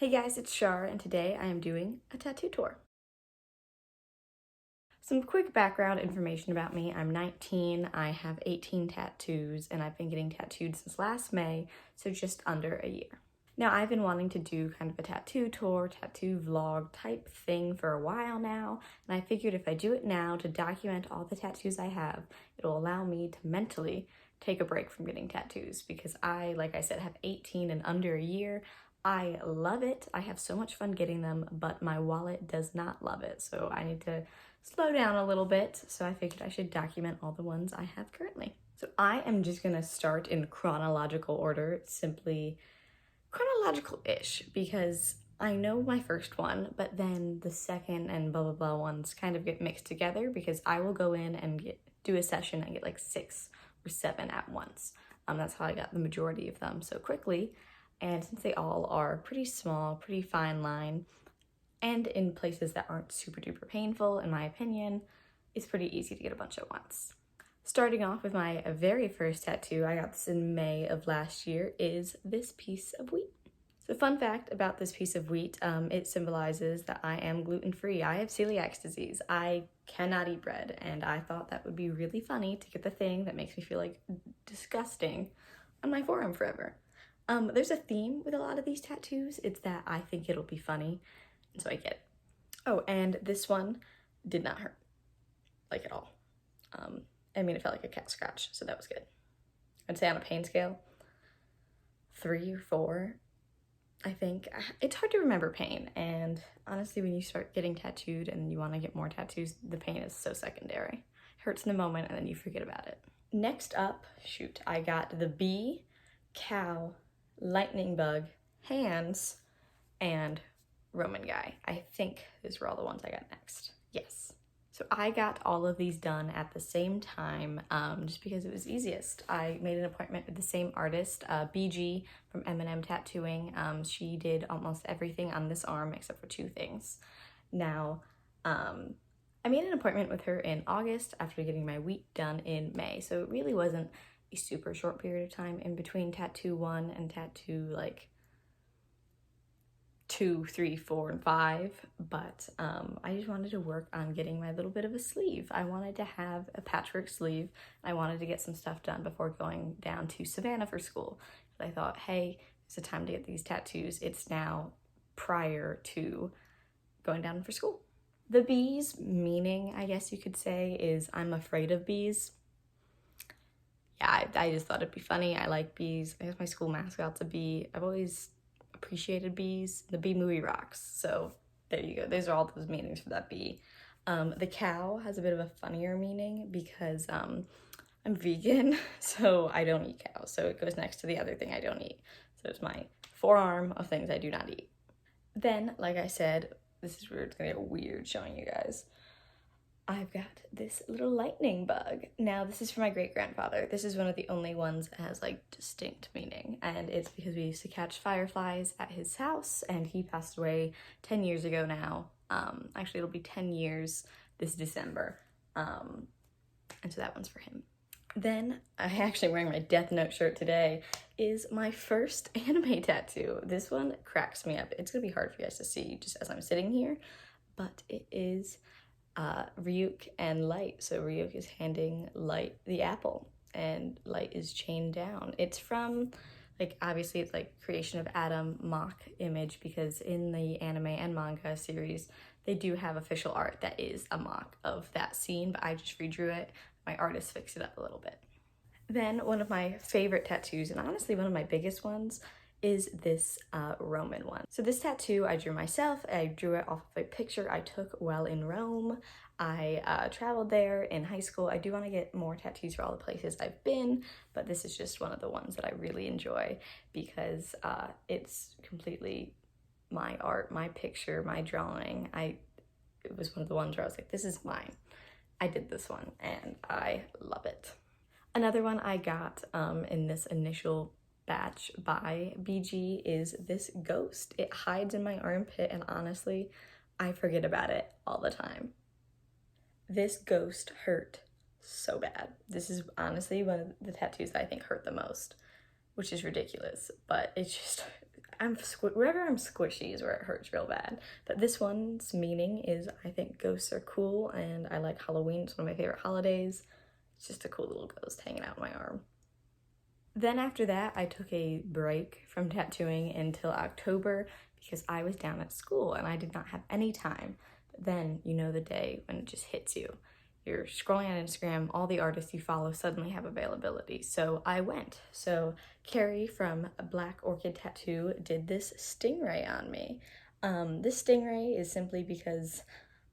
Hey guys, it's Shar, and today I am doing a tattoo tour. Some quick background information about me. I'm 19, I have 18 tattoos, and I've been getting tattooed since last May, so just under a year. Now, I've been wanting to do kind of a tattoo tour, tattoo vlog type thing for a while now, and I figured if I do it now to document all the tattoos I have, it'll allow me to mentally take a break from getting tattoos because I, like I said, have 18 in under a year. I love it. I have so much fun getting them, but my wallet does not love it, so I need to slow down a little bit, so I figured I should document all the ones I have currently. So I am just gonna start in chronological order, simply chronological-ish, because I know my first one, but then the second and blah blah blah ones kind of get mixed together because I will go in and do a session and get like 6 or 7 at once. That's how I got the majority of them so quickly. And since they all are pretty small, pretty fine line, and in places that aren't super duper painful, in my opinion, it's pretty easy to get a bunch at once. Starting off with my very first tattoo, I got this in May of last year, is this piece of wheat. So fun fact about this piece of wheat, it symbolizes that I am gluten-free. I have celiac disease. I cannot eat bread, and I thought that would be really funny to get the thing that makes me feel like disgusting on my forearm forever. There's a theme with a lot of these tattoos. It's that I think it'll be funny, and so I get it. Oh, and this one did not hurt, like at all. I mean, it felt like a cat scratch, so that was good. I'd say on a pain scale, 3 or 4, I think. It's hard to remember pain, and honestly, when you start getting tattooed and you want to get more tattoos, the pain is so secondary. It hurts in the moment, and then you forget about it. Next up, shoot, I got the bee, cow, lightning bug, hands, and Roman guy. I think these were all the ones I got next. Yes. So I got all of these done at the same time just because it was easiest. I made an appointment with the same artist, BG from M&M Tattooing. She did almost everything on this arm except for 2 things. Now, I made an appointment with her in August after getting my wheat done in May. So it really wasn't a super short period of time in between tattoo 1 and tattoo like 2, 3, 4, and 5, but I just wanted to work on getting my little bit of a sleeve. I wanted to have a patchwork sleeve. I wanted to get some stuff done before going down to Savannah for school. But I thought, hey, it's the time to get these tattoos. It's now prior to going down for school. The bees meaning, I guess you could say, is I'm afraid of bees. Yeah, I just thought it'd be funny. I like bees. I guess my school mascot's a bee. I've always appreciated bees. The bee movie rocks. So there you go. Those are all those meanings for that bee. The cow has a bit of a funnier meaning because I'm vegan, so I don't eat cows. So it goes next to the other thing I don't eat. So it's my forearm of things I do not eat. Then, like I said, this is where it's gonna get weird showing you guys. I've got this little lightning bug. Now, this is for my great-grandfather. This is one of the only ones that has like distinct meaning, and it's because we used to catch fireflies at his house, and he passed away 10 years ago now. Actually, it'll be 10 years this December, and so that one's for him. Then, I actually wearing my Death Note shirt today, is my first anime tattoo. This one cracks me up. It's gonna be hard for you guys to see just as I'm sitting here, but it is Ryuk and Light. So Ryuk is handing Light the apple and Light is chained down. It's from, like, obviously it's like creation of Adam mock image because in the anime and manga series they do have official art that is a mock of that scene, but I just redrew it. My artist fixed it up a little bit. Then one of my favorite tattoos, and honestly one of my biggest ones, is this Roman one. So this tattoo I drew myself. I drew it off of a picture I took while in Rome. I traveled there in high school. I do want to get more tattoos for all the places I've been, but this is just one of the ones that I really enjoy because it's completely my art, my picture, my drawing. It was one of the ones where I was like, this is mine. I did this one and I love it. Another one I got in this initial batch by BG is this ghost. It hides in my armpit and honestly, I forget about it all the time. This ghost hurt so bad. This is honestly one of the tattoos that I think hurt the most, which is ridiculous, but it's just, wherever I'm squishy is where it hurts real bad. But this one's meaning is I think ghosts are cool and I like Halloween. It's one of my favorite holidays. It's just a cool little ghost hanging out in my arm. Then after that, I took a break from tattooing until October because I was down at school and I did not have any time. But then, you know, the day when it just hits you. You're scrolling on Instagram, all the artists you follow suddenly have availability. So I went. So Carrie from Black Orchid Tattoo did this stingray on me. This stingray is simply because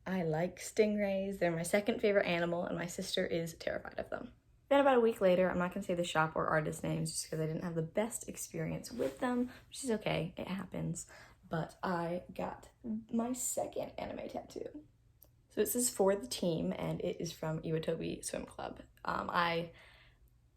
I like stingrays. They're my second favorite animal and my sister is terrified of them. Then about a week later, I'm not gonna say the shop or artist names just because I didn't have the best experience with them, which is okay, it happens. But I got my second anime tattoo. So this is for the team, and it is from Iwatobi Swim Club. I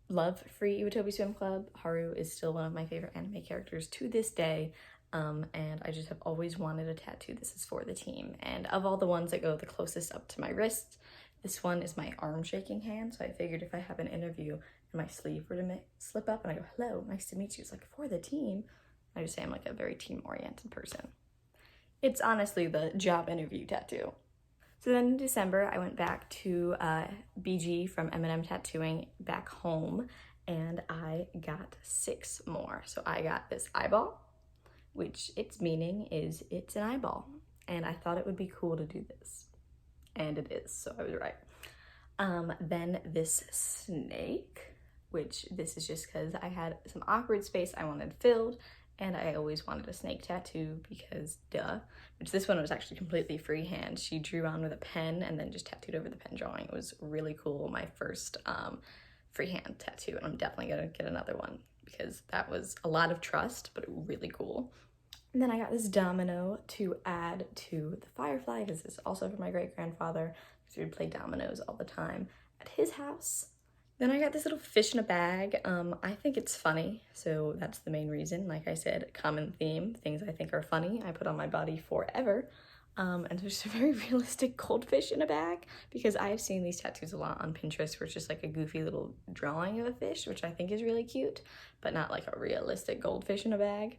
love Free Iwatobi Swim Club. Haru is still one of my favorite anime characters to this day, and I just have always wanted a tattoo. This is for the team, and of all the ones that go the closest up to my wrist, this one is my arm shaking hand, so I figured if I have an interview and my sleeve were to slip up and I go, hello, nice to meet you, it's like, for the team. I just say I'm like a very team-oriented person. It's honestly the job interview tattoo. So then in December, I went back to BG from M&M Tattooing back home, and I got 6 more. So I got this eyeball, which its meaning is it's an eyeball. And I thought it would be cool to do this. And it is, so I was right. Then this snake, which this is just because I had some awkward space I wanted filled, and I always wanted a snake tattoo because duh, which this one was actually completely freehand. She drew on with a pen and then just tattooed over the pen drawing. It was really cool, my first freehand tattoo, and I'm definitely gonna get another one because that was a lot of trust, but really cool. And then I got this domino to add to the firefly because this is also from my great-grandfather because we would play dominoes all the time at his house. Then I got this little fish in a bag. I think it's funny, so that's the main reason. Like I said, common theme, things I think are funny, I put on my body forever. And there's a very realistic goldfish in a bag because I've seen these tattoos a lot on Pinterest where it's just like a goofy little drawing of a fish, which I think is really cute, but not like a realistic goldfish in a bag.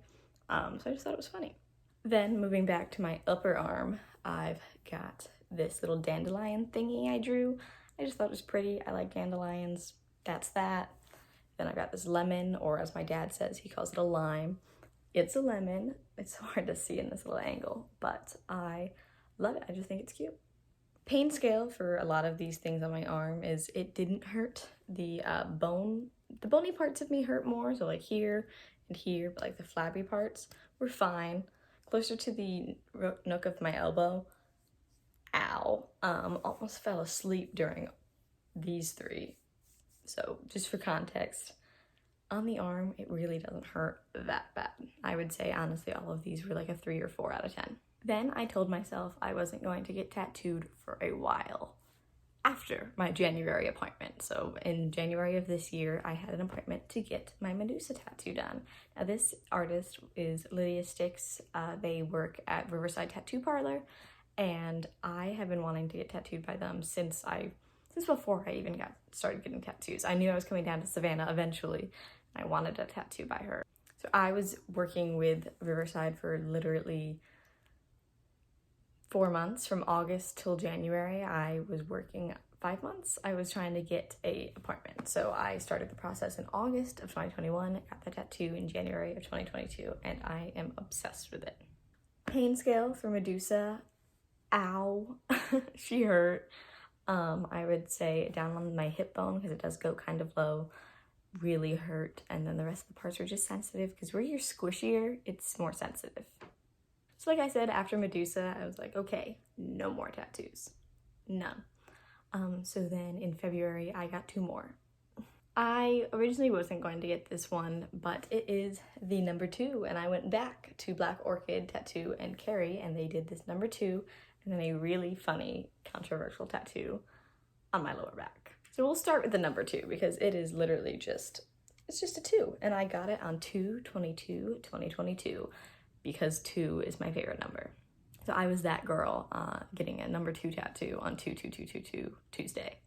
So I just thought it was funny. Then moving back to my upper arm, I've got this little dandelion thingy I drew. I just thought it was pretty. I like dandelions. That's that. Then I got this lemon, or as my dad says, he calls it a lime. It's a lemon. It's so hard to see in this little angle, but I love it. I just think it's cute. Pain scale for a lot of these things on my arm is it didn't hurt. The bony parts of me hurt more, so like here and here, but like the flabby parts were fine. Closer to the nook of my elbow, ow, almost fell asleep during these 3. So just for context, on the arm, it really doesn't hurt that bad. I would say, honestly, all of these were like a 3 or 4 out of 10. Then I told myself I wasn't going to get tattooed for a while after my January appointment. So in January of this year, I had an appointment to get my Medusa tattoo done. Now this artist is Lydia Sticks. They work at Riverside Tattoo Parlor, and I have been wanting to get tattooed by them since before I even started getting tattoos. I knew I was coming down to Savannah eventually, and I wanted a tattoo by her. So I was working with Riverside for literally 4 months, from August till January. I was working 5 months. I was trying to get an appointment. So I started the process in August of 2021, got the tattoo in January of 2022, and I am obsessed with it. Pain scale for Medusa, ow, she hurt. I would say down on my hip bone because it does go kind of low, really hurt, and then the rest of the parts are just sensitive because where you're squishier, it's more sensitive. So like I said, after Medusa, I was like, okay, no more tattoos, none. So then in February, I got 2 more. I originally wasn't going to get this one, but it is the number 2, and I went back to Black Orchid Tattoo and Carrie, and they did this number 2, and then a really funny, controversial tattoo on my lower back. So we'll start with the number 2 because it is literally it's just a 2, and I got it on 2/22/2022 because 2 is my favorite number. So I was that girl getting a number 2 tattoo on 2/22/22 Tuesday.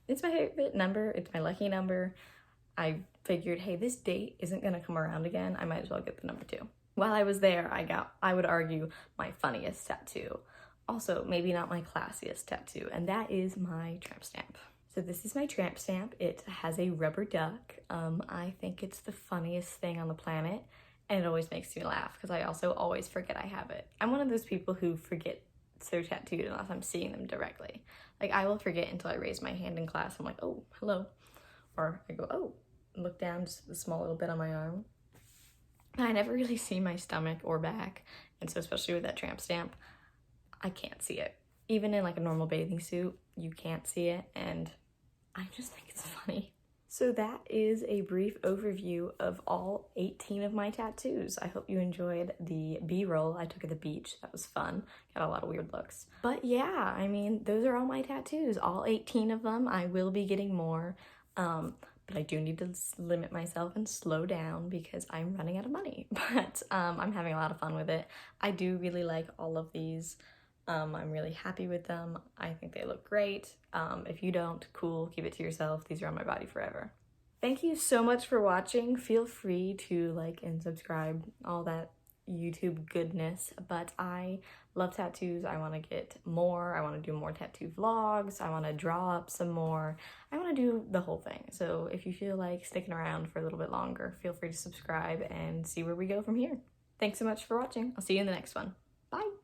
It's my favorite number. It's my lucky number. I figured, hey, this date isn't gonna come around again. I might as well get the number 2. While I was there, I got, I would argue, my funniest tattoo. Also, maybe not my classiest tattoo, and that is my tramp stamp. So this is my tramp stamp. It has a rubber duck. I think it's the funniest thing on the planet, and it always makes me laugh because I also always forget I have it. I'm one of those people who forget they're tattooed unless I'm seeing them directly. Like, I will forget until I raise my hand in class. I'm like, oh, hello. Or I go, oh, look down just a small little bit on my arm. I never really see my stomach or back, and so especially with that tramp stamp, I can't see it. Even in like a normal bathing suit, you can't see it, and I just think it's funny. So that is a brief overview of all 18 of my tattoos. I hope you enjoyed the B-roll I took at the beach. That was fun. Got a lot of weird looks. But yeah, I mean, those are all my tattoos, all 18 of them. I will be getting more, but I do need to limit myself and slow down because I'm running out of money. But I'm having a lot of fun with it. I do really like all of these. I'm really happy with them. I think they look great. If you don't, cool, keep it to yourself. These are on my body forever. Thank you so much for watching. Feel free to like and subscribe, all that YouTube goodness. But I love tattoos. I want to get more. I want to do more tattoo vlogs. I want to draw up some more. I want to do the whole thing. So if you feel like sticking around for a little bit longer, feel free to subscribe and see where we go from here. Thanks so much for watching. I'll see you in the next one. Bye.